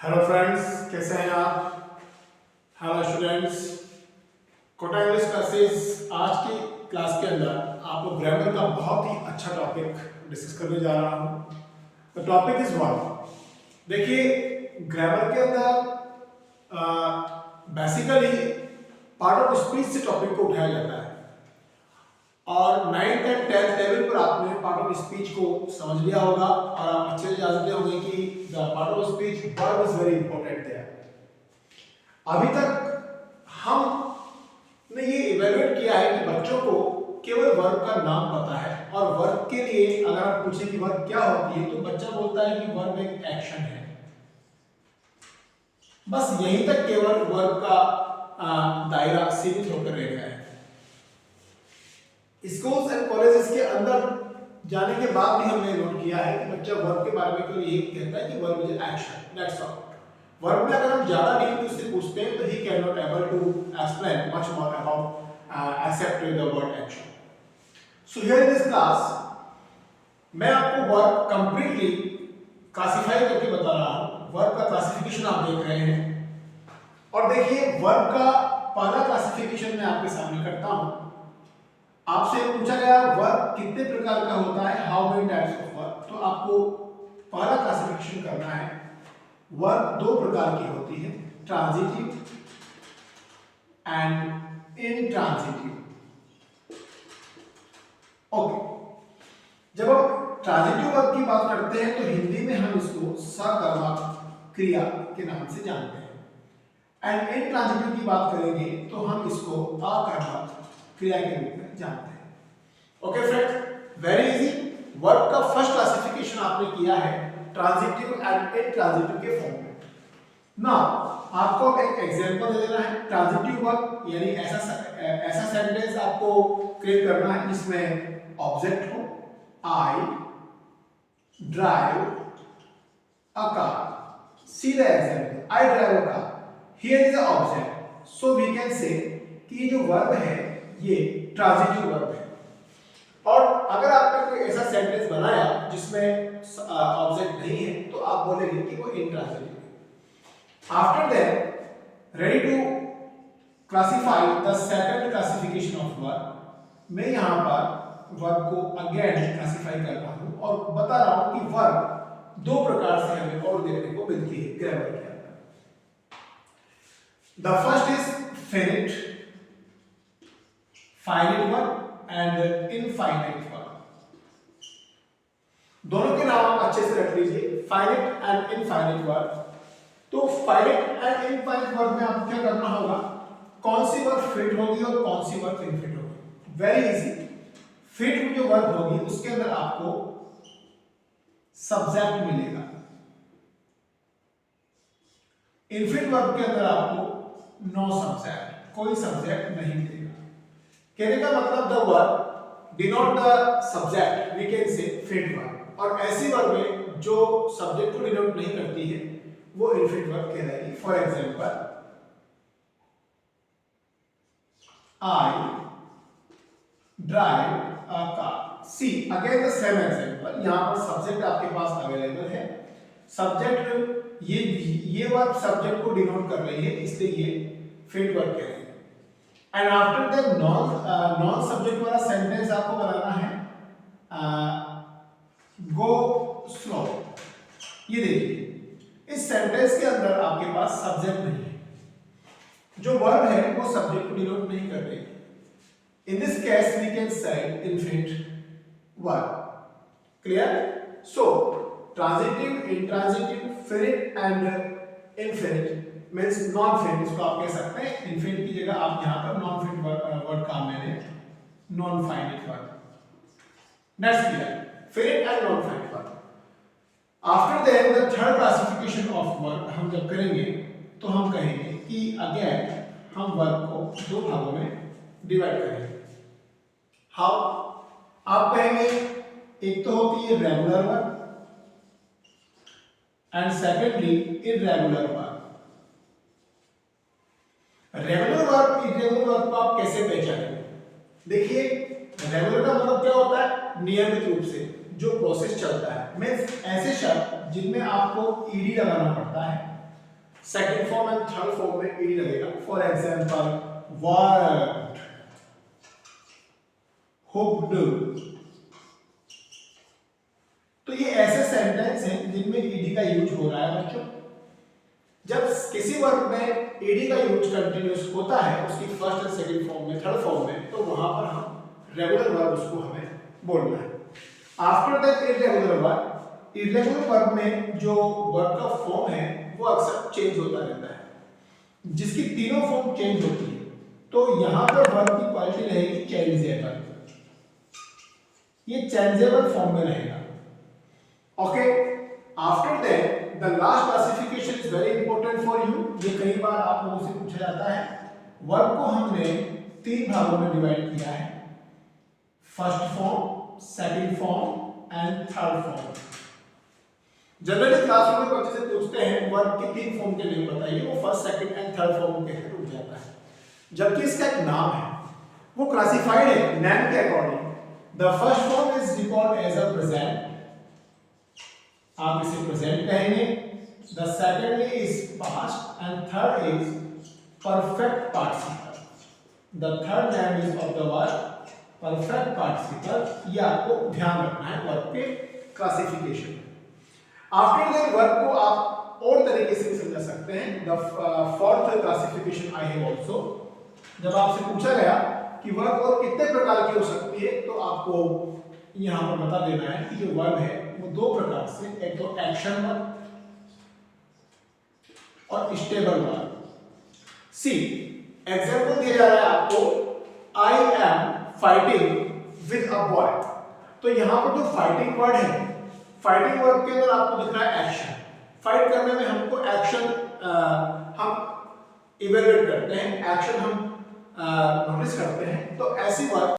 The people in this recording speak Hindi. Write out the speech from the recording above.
हेलो फ्रेंड्स, कैसे हैं आप। Hello students, Kota English classes आज की क्लास के अंदर आपको ग्रामर का बहुत ही अच्छा टॉपिक डिस्कस करने जा रहा हूँ। The topic is verb. देखिए, ग्रामर के अंदर बेसिकली पार्ट ऑफ स्पीच से टॉपिक को उठाया जाता है और 9th एंड 10th लेवल पर आपने पार्ट ऑफ स्पीच को समझ लिया होगा और आप अच्छे से जानते होंगे कि the part of speech verb is very important there. अभी तक हमने ये इवैल्यूएट किया है कि बच्चों को केवल वर्ब का नाम पता है और वर्ब के लिए अगर आप पूछें कि वर्ब क्या होती है तो बच्चा बोलता है कि वर्ब एक एक्शन है। बस यहीं तक केवल वर्ब का दायरा सीमित होकर रह गया है। स्कूल्स एंड कॉलेजेस के अंदर जाने के बाद भी हमने नोट किया है कि बच्चा वर्ब के बारे में केवल यही कहता है कि verb is action, that's all. Verb में अगर हम ज्यादा डीपली उससे पूछते हैं तो he can not able to explain much more about except the word action. So here in this class मैं आपको वर्ब कंप्लीटली क्लासिफाई करके बता रहा हूं। वर्ब का क्लासिफिकेशन आप देख रहे हैं और देखिए वर्ब का पहला क्लासिफिकेशन मैं आपके सामने करता हूं। आपसे पूछा गया वर्ब कितने प्रकार का होता है, how many types of verb, तो आपको पहला क्लासिफिकेशन करना है। वर्ब दो प्रकार की होती है, ट्रांजिटिव एंड इनट्रांजिटिव। ओके, जब हम ट्रांजिटिव वर्ब की बात करते हैं तो हिंदी में हम इसको सकर्मक क्रिया के नाम से जानते हैं एंड इनट्रांजिटिव की बात करेंगे तो हम इसको अकर्मक क्रिया के रूप में जानते हैं। Okay friends, very easy. Verb का फर्स्ट क्लासिफिकेशन आपने किया है ट्रांजिटिव एंड इनट्रांजिटिव के फॉर्म में। नाउ आपको एक एग्जांपल दे देना है। ट्रांजिटिव वर्ब यानी ऐसा सेंटेंस आपको क्रिएट करना है जिसमें ऑब्जेक्ट हो, I drive a car. See the example, I drive a car. Here is a object, so we can say कि ये जो वर्ब है ये ट्रांजिटिव वर्ब है। और अगर आपने कोई ऐसा सेंटेंस बनाया जिसमें ऑब्जेक्ट नहीं है तो आप बोलेंगे कि वो इनट्रांजिटिव है। After that, ready to classify the second classification of verb. मैं यहां पर वर्ब को अगेन क्लासिफाई कर रहा हूं और बता रहा हूं कि वर्ब दो प्रकार से हमें और देखने को मिलती है ग्रामर के अंदर। The first is finite, finite verb and infinite verb. दोनों के नाम आप अच्छे से रख लीजिए, फाइनाइट एंड इनफाइनाइट वर्ब। तो फाइनाइट एंड इनफाइनाइट वर्ब में आपको क्या करना होगा, कौन सी वर्ब फिट होगी और कौन सी वर्ब इनफिट होगी। Very easy. फिट जो वर्ब होगी उसके अंदर आपको सब्जेक्ट मिलेगा, इनफिट वर्ब के अंदर आपको नो सब्जेक्ट, कोई सब्जेक्ट नहीं मिलेगा। कहने का मतलब the verb denote the subject, we can say fit verb. और ऐसी वर्ब में जो सब्जेक्ट को डिनोट नहीं करती है वो इनफिट वर्ब कहलाएगी। For example, I drive a car. See again the same example, यहां पर सब्जेक्ट आपके पास अवेलेबल है। सब्जेक्ट ये वर्ब सब्जेक्ट को डिनोट कर रही है इसलिए ये फिट वर्ब कहलाएगी। And after that non subject वाला सेंटेंस आपको बनाना है गो स्लो। ये देखिए, इस सेंटेंस के अंदर आपके पास सब्जेक्ट नहीं है, जो वर्ब है वो सब्जेक्ट को डिनोट नहीं कर रही। In this case we can say infinite verb. Clear? So transitive, intransitive, finite and infinite means non finite, इसको आप कह सकते हैं। इनफिनिट की जगह आप यहां पर नॉन फिनिट वर्ड का मैंने non finite word, that's clear. Finite and non finite word. After that the third classification of verb हम जब करेंगे तो हम कहेंगे कि अगेन हम वर्ब को दो भागों में डिवाइड करेंगे। हाउ? आप कहेंगे एक तो होती है regular verb and secondly irregular verb. Regular verb, irregular verb को आप कैसे पहचानेंगे? देखिए, रेगुलर का मतलब क्या होता है, नियमित रूप से जो प्रोसेस चलता है। मींस ऐसे शब्द जिनमें आपको ईडी लगाना पड़ता है second form and third form में ईडी लगेगा। For example worked, hooked. तो ये ऐसे सेंटेंस हैं जिनमें ईडी का यूज हो रहा है बच्चों। जब किसी वर्ब में ईडी का यूज कंटिन्यूस होता है उसकी फर्स्ट एंड सेकंड फॉर्म में, थर्ड फॉर्म में, तो वहां पर हम रेगुलर वर्ब उसको हमें बोलना है। After that irregular verb, irregular verb में जो वर्ब का फॉर्म है वो अक्सर चेंज होता रहता है, जिसकी तीनों फॉर्म चेंज होती है। तो यहां पर वर्ब की क्वालिटी रहेगी चेंजेबल, ये चेंजेबल फॉर्म में रहेगा। Okay, after that the last classification is very important for you. ये कई बार आप लोगों से पूछा जाता है। वर्ब को हमने तीन भागों में डिवाइड किया है, first form, second form and third form. Generally classroom में बच्चे से पूछते हैं वर्ब के तीन फॉर्म के नेम बताइए, वो first, second and third form के रुक जाता है, जबकि इसका एक नाम है, वो क्लासिफाइड है नेम के according. The first form is record as a present, आप इसे प्रेजेंट कहेंगे। The second is past and third is perfect participle. The third name is of the verb perfect participle. ये आपको ध्यान रखना है वर्ब के क्लासिफिकेशन। आफ्टर दैट वर्ब को आप और तरीके से समझा सकते हैं। The fourth classification I have also. जब आपसे पूछा गया कि वर्ब और कितने प्रकार की हो सकती है, तो आपको यहां पर बता देना है कि जो वर्ब है वो दो प्रकार से, एक तो एक्शन वर्ब और स्टेबल वर्ब। सी एग्जांपल दिया जा रहा है आपको, I am fighting with a boy. तो यहां पर जो फाइटिंग वर्ड है, फाइटिंग वर्ब के अंदर आपको दिख रहा है एक्शन। फाइट करने में हमको एक्शन हम इवेल्युएट करते हैं, एक्शन हम नोटिस करते हैं। तो ऐसी वर्ब